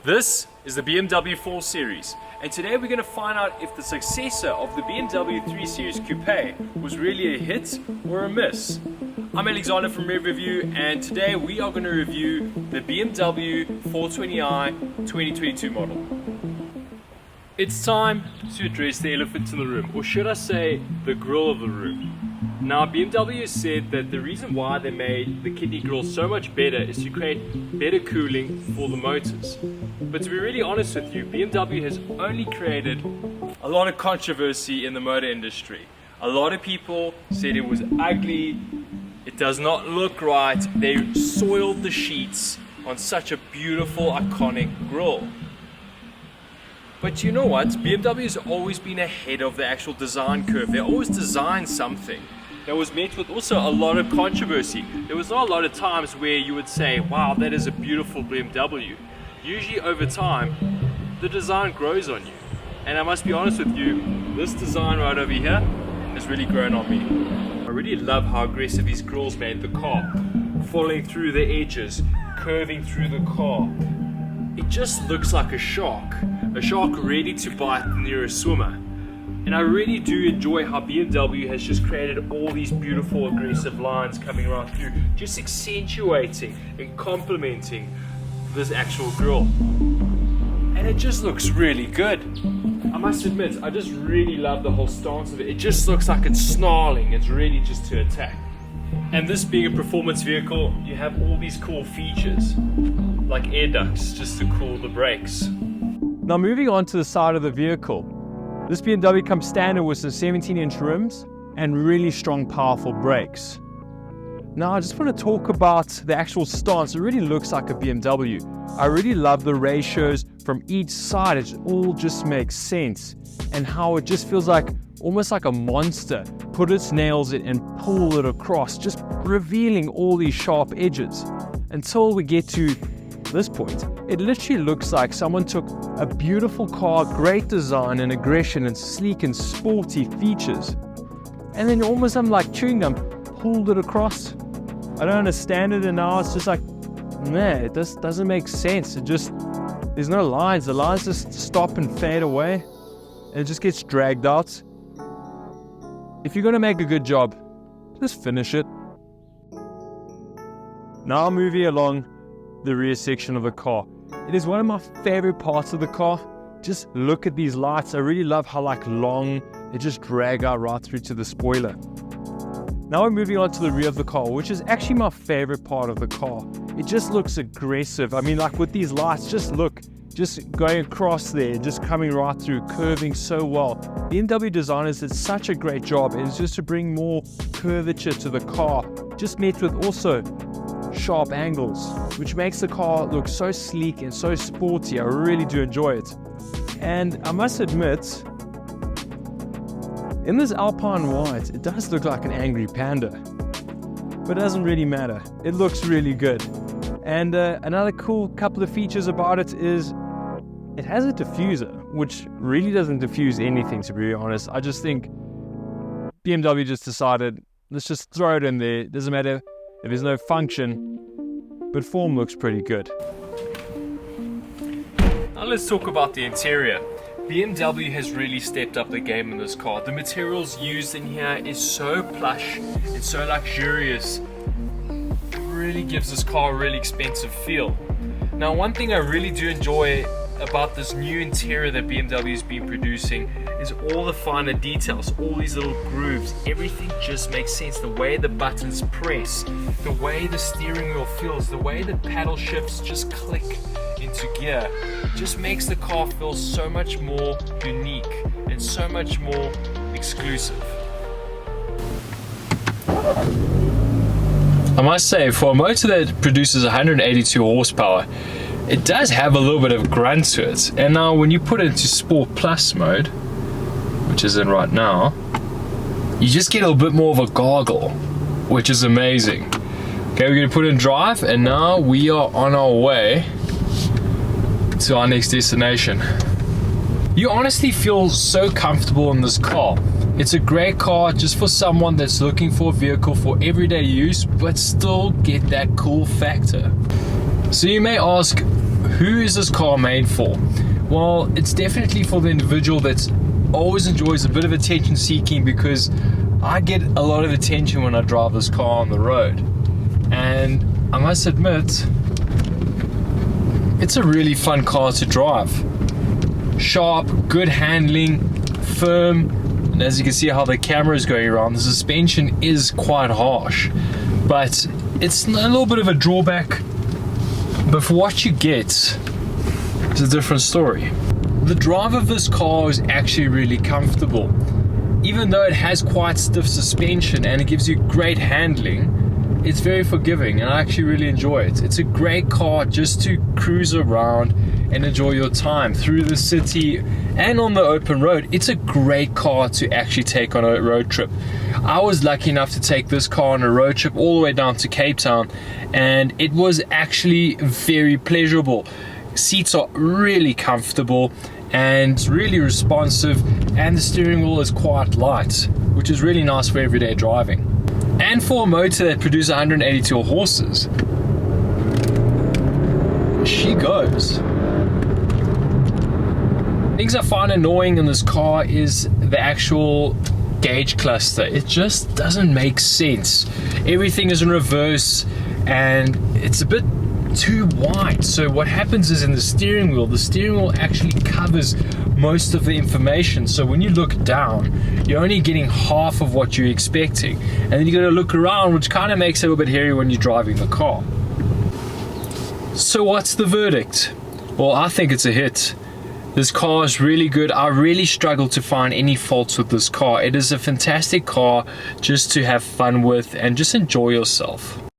This is the BMW 4 Series, and today we're going to find out if the successor of the BMW 3 Series Coupe was really a hit or a miss. I'm Alexander from Rearview, and today we are going to review the BMW 420i 2022 model. It's time to address the elephant in the room, or should I say the grille of the room. Now, BMW said that the reason why they made the kidney grille so much better is to create better cooling for the motors. But to be really honest with you, BMW has only created a lot of controversy in the motor industry. A lot of people said it was ugly, it does not look right, they soiled the sheets on such a beautiful, iconic grille. But you know what? BMW has always been ahead of the actual design curve. They always design something that was met with also a lot of controversy. There was not a lot of times where you would say, wow, that is a beautiful BMW. Usually over time, the design grows on you. And I must be honest with you, this design right over here has really grown on me. I really love how aggressive these grills made the car. Falling through the edges, curving through the car. It just looks like a shark ready to bite the nearest swimmer. And I really do enjoy how BMW has just created all these beautiful aggressive lines coming right through, just accentuating and complementing this actual grille. And it just looks really good. I must admit, I just really love the whole stance of it. It just looks like it's snarling, it's ready just to attack. And this being a performance vehicle, you have all these cool features, like air ducts just to cool the brakes. Now moving on to the side of the vehicle, this BMW comes standard with some 17-inch rims and really strong, powerful brakes. Now I just want to talk about the actual stance. It really looks like a BMW. I really love the ratios from each side. It all just makes sense, and how it just feels like almost like a monster put its nails in and pull it across, just revealing all these sharp edges. Until we get to this point, it literally looks like someone took a beautiful car, great design and aggression and sleek and sporty features, and then almost like chewing gum, pulled it across. I don't understand it, and now it's just like, man, it just doesn't make sense. There's no lines. The lines just stop and fade away, and it just gets dragged out. If you're gonna make a good job, just finish it. Now moving along the rear section of the car. It is one of my favorite parts of the car. Just look at these lights. I really love how long they just drag out right through to the spoiler. Now we're moving on to the rear of the car, which is actually my favorite part of the car. It just looks aggressive. I mean, like with these lights, just look, just going across there, just coming right through, curving so well. BMW designers did such a great job. It's just to bring more curvature to the car, just met with also sharp angles, which makes the car look so sleek and so sporty. I really do enjoy it. And I must admit, in this Alpine white, it does look like an angry panda, but it doesn't really matter. It looks really good. And another cool couple of features about it is it has a diffuser, which really doesn't diffuse anything, to be really honest. I just think BMW just decided, let's just throw it in there. It doesn't matter if there's no function, but form looks pretty good. Now let's talk about the interior. BMW has really stepped up the game in this car. The materials used in here is so plush and so luxurious. It really gives this car a really expensive feel. Now, one thing I really do enjoy about this new interior that BMW has been producing is all the finer details, all these little grooves. Everything just makes sense. The way the buttons press, the way the steering wheel feels, the way the paddle shifts just click into gear, just makes the car feel so much more unique and so much more exclusive. I must say, for a motor that produces 182 horsepower, it does have a little bit of grunt to it. And now when you put it into Sport Plus mode, which is in right now, you just get a little bit more of a gargle, which is amazing. Okay, we're going to put it in drive, and now we are on our way to our next destination. You honestly feel so comfortable in this car. It's a great car just for someone that's looking for a vehicle for everyday use, but still get that cool factor. So you may ask, who is this car made for? Well, it's definitely for the individual that always enjoys a bit of attention seeking, because I get a lot of attention when I drive this car on the road. And I must admit, it's a really fun car to drive. Sharp, good handling, firm, and as you can see how the camera is going around, the suspension is quite harsh, but it's a little bit of a drawback. But for what you get, it's a different story. The drive of this car is actually really comfortable. Even though it has quite stiff suspension and it gives you great handling, it's very forgiving, and I actually really enjoy it. It's a great car just to cruise around and enjoy your time through the city and on the open road. It's a great car to actually take on a road trip. I was lucky enough to take this car on a road trip all the way down to Cape Town, and it was actually very pleasurable. Seats are really comfortable and really responsive, and the steering wheel is quite light, which is really nice for everyday driving. And for a motor that produces 182 horses, she goes. Things I find annoying in this car is the actual gauge cluster. It just doesn't make sense. Everything is in reverse and it's a bit too wide. So what happens is in the steering wheel actually covers most of the information. So when you look down, you're only getting half of what you're expecting. And then you got to look around, which kind of makes it a little bit hairy when you're driving the car. So what's the verdict? Well, I think it's a hit. This car is really good. I really struggle to find any faults with this car. It is a fantastic car just to have fun with and just enjoy yourself.